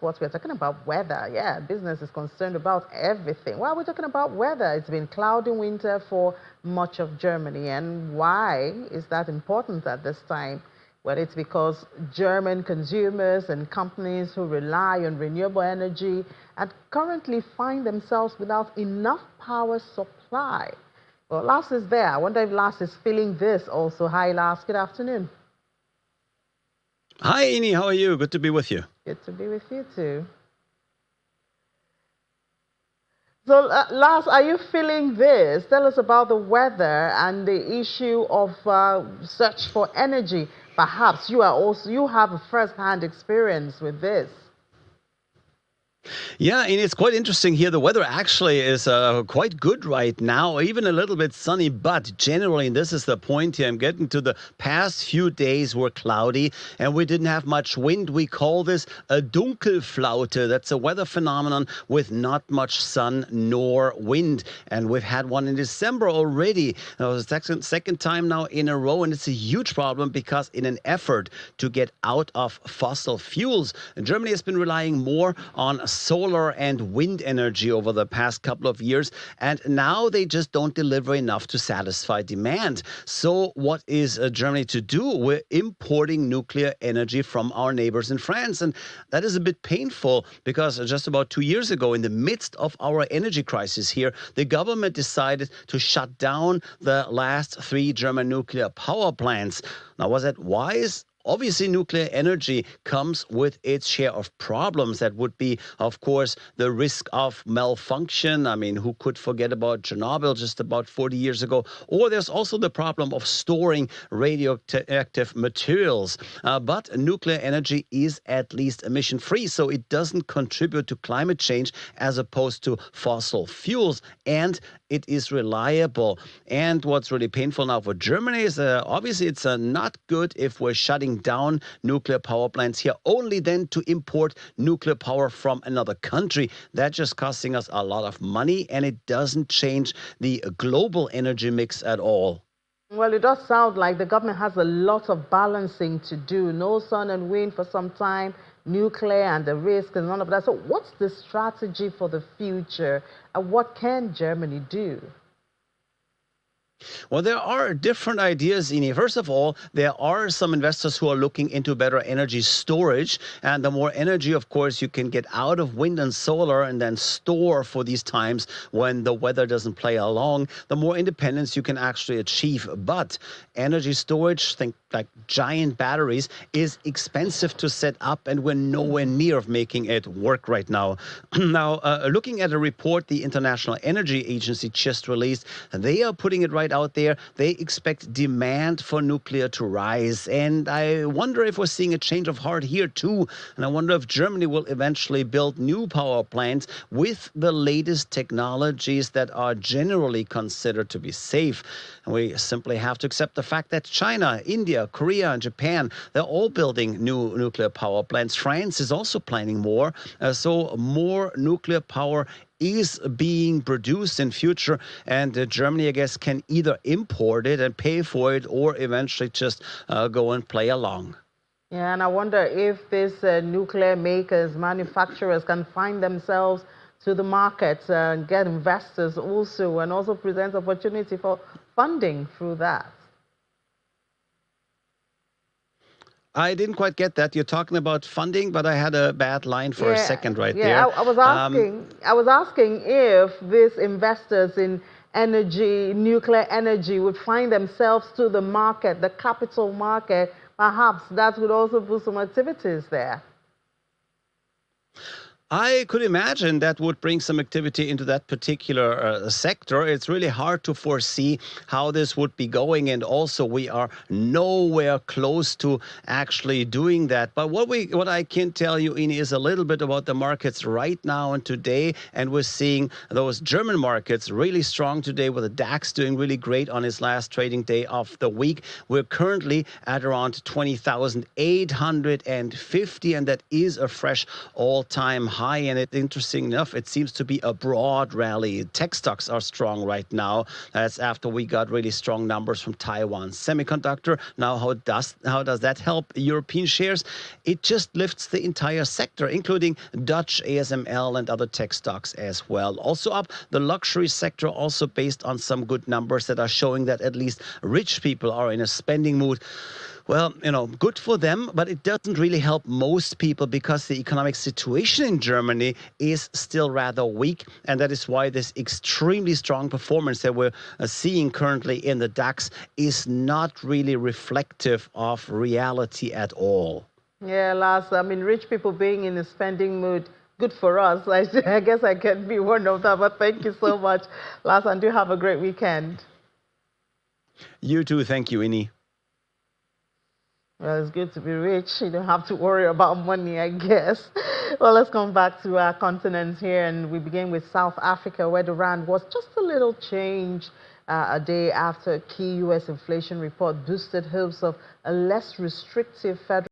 What we're talking about weather. Yeah, business is concerned about everything. Why are we talking about weather? It's been cloudy winter for much of Germany. And why is that important at this time? Well, it's because German consumers and companies who rely on renewable energy and currently find themselves without enough power supply. Well, Lars is there. I wonder if Lars is feeling this also. Hi, Lars. Good afternoon. Hi, Ini. How are you? Good to be with you. Good to be with you too. So, Lars, are you feeling this? Tell us about the weather and the issue of search for energy. Perhaps you have a first-hand experience with this. Yeah, and it's quite interesting here. The weather actually is quite good right now, even a little bit sunny, but generally, and this is the point here, I'm getting to the past few days were cloudy and we didn't have much wind. We call this a Dunkelflaute. That's a weather phenomenon with not much sun nor wind. And we've had one in December already. It was the second time now in a row, and it's a huge problem because in an effort to get out of fossil fuels, Germany has been relying more on solar and wind energy over the past couple of years, and now they just don't deliver enough to satisfy demand. So what is Germany to do? We're importing nuclear energy from our neighbors in France, and that is a bit painful because just about 2 years ago, in the midst of our energy crisis here, the government decided to shut down the last 3 German nuclear power plants. Now, was that wise? Obviously, nuclear energy comes with its share of problems. That would be, of course, the risk of malfunction. I mean, who could forget about Chernobyl just about 40 years ago? Or there's also the problem of storing radioactive materials. But nuclear energy is at least emission-free, so it doesn't contribute to climate change as opposed to fossil fuels. And it is reliable. And what's really painful now for Germany is obviously it's not good if we're shutting down nuclear power plants here, only then to import nuclear power from another country. That's just costing us a lot of money, and it doesn't change the global energy mix at all. Well, it does sound like the government has a lot of balancing to do. No sun and wind for some time, nuclear and the risk and none of that. So what's the strategy for the future? And what can Germany do? Well, there are different ideas, Ini. First of all, there are some investors who are looking into better energy storage. And the more energy, of course, you can get out of wind and solar and then store for these times when the weather doesn't play along, the more independence you can actually achieve. But energy storage, think like giant batteries, is expensive to set up, and we're nowhere near of making it work right now. Now, looking at a report the International Energy Agency just released, they are putting it right out there. They expect demand for nuclear to rise. And I wonder if we're seeing a change of heart here too. And I wonder if Germany will eventually build new power plants with the latest technologies that are generally considered to be safe. And we simply have to accept the fact that China, India, Korea, and Japan, they're all building new nuclear power plants. France is also planning more. So more nuclear power is being produced in future, and Germany, I guess, can either import it and pay for it or eventually just go and play along. Yeah, and I wonder if these nuclear makers, manufacturers can find themselves to the market and get investors also, and also present opportunity for funding through that. I didn't quite get that. You're talking about funding, but I had a bad line for a second right there. Yeah, I was asking if these investors in energy, nuclear energy, would find themselves to the market, the capital market. Perhaps that would also boost some activities there. I could imagine that would bring some activity into that particular sector. It's really hard to foresee how this would be going, and also we are nowhere close to actually doing that. But what I can tell you, Ini, is a little bit about the markets right now and today, and we're seeing those German markets really strong today, with the DAX doing really great on its last trading day of the week. We're currently at around 20,850, and that is a fresh all-time high. high, and interesting enough, it seems to be a broad rally. Tech stocks are strong right now. That's after we got really strong numbers from Taiwan semiconductor. Now, how does that help European shares? It just lifts the entire sector, including Dutch ASML and other tech stocks as well. Also up, the luxury sector, also based on some good numbers that are showing that at least rich people are in a spending mood. Well, good for them, but it doesn't really help most people because the economic situation in Germany is still rather weak. And that is why this extremely strong performance that we're seeing currently in the DAX is not really reflective of reality at all. Yeah, Lars, I mean, rich people being in a spending mood, good for us. I guess I can be one of them, but thank you so much, Lars, and do have a great weekend. You too. Thank you, Ini. Well, it's good to be rich. You don't have to worry about money, I guess. Well, let's come back to our continent here, and we begin with South Africa, where the rand was just a little change a day after a key U.S. inflation report boosted hopes of a less restrictive federal